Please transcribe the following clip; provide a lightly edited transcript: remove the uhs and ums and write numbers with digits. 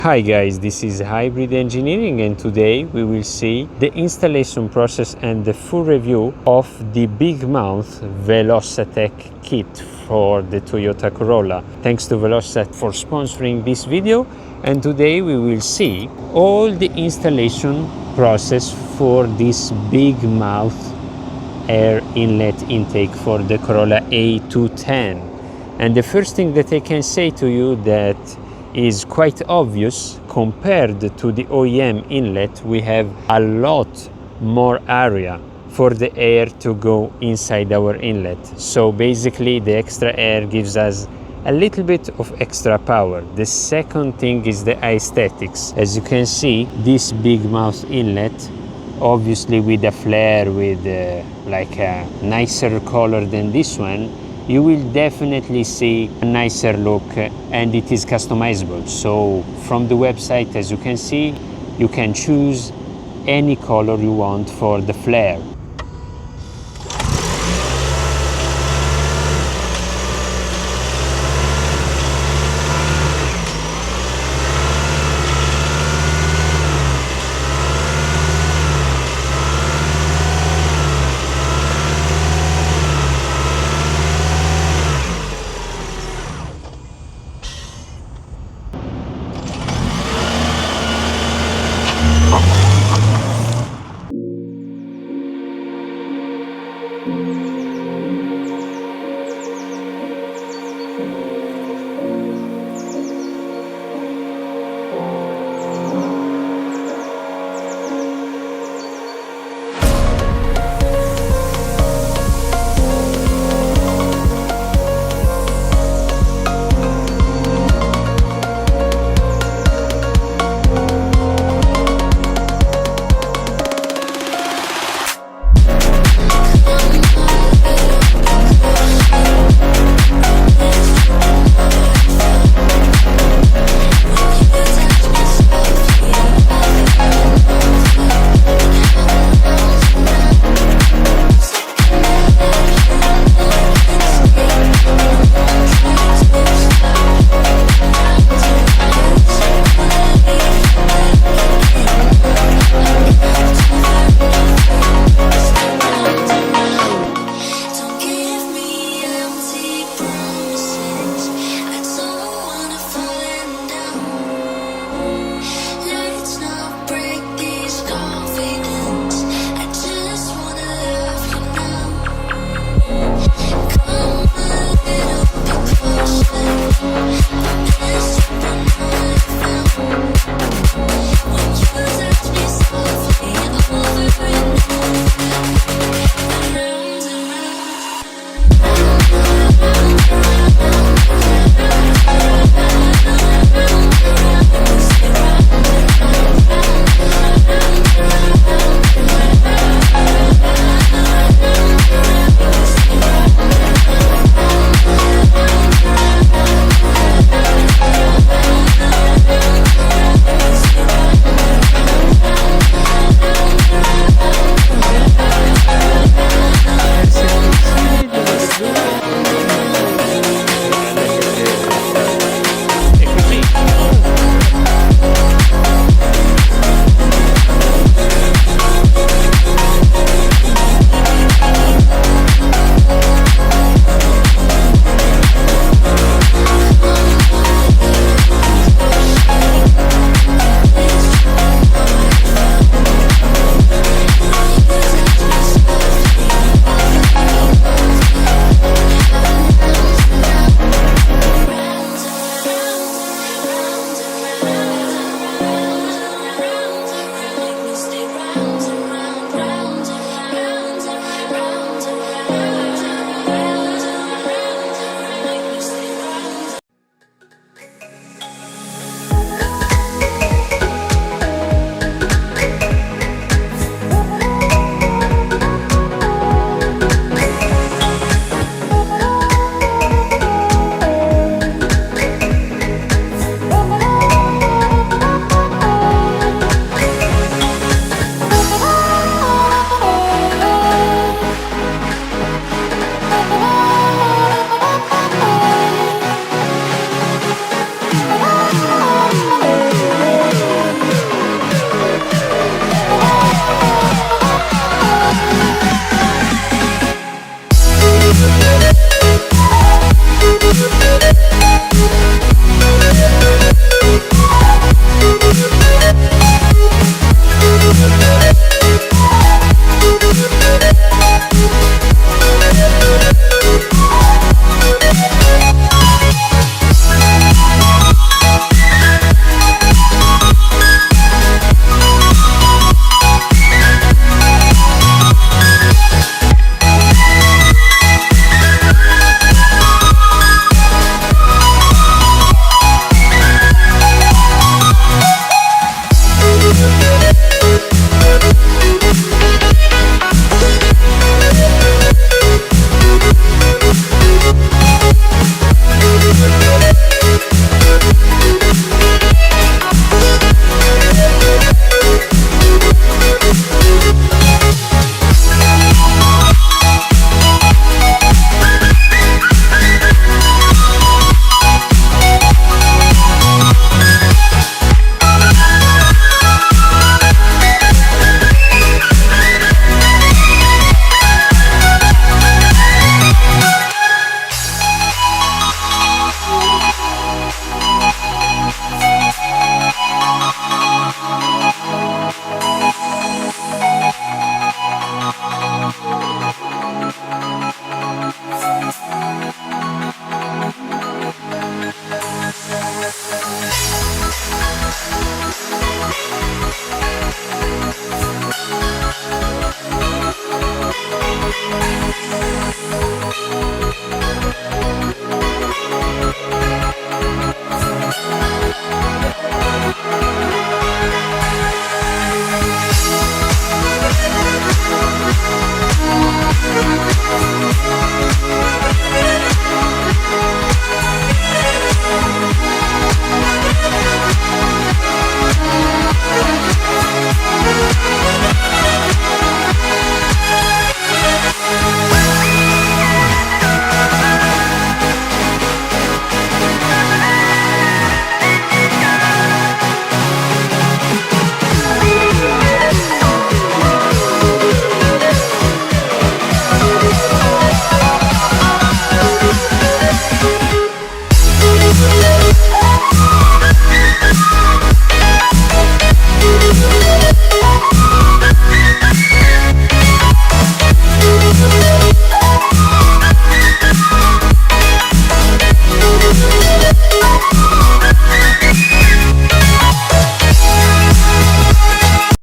Hi guys, this is Hybrid Engineering and today we will see the installation process and the full review of the Big Mouth Velossa Tech kit for the Toyota Corolla. Thanks to Velossa for sponsoring this video, and today we will see all the installation process for this Big Mouth air inlet intake for the Corolla A210. And the first thing that I can say to you that is quite obvious, compared to the OEM inlet, we have a lot more area for the air to go inside our inlet. So basically the extra air gives us a little bit of extra power. The second thing is the aesthetics. As you can see, this Big Mouth inlet, obviously with a flare, with like a nicer color than this one, you will definitely see a nicer look, and it is customizable. So from the website, as you can see, you can choose any color you want for the flare.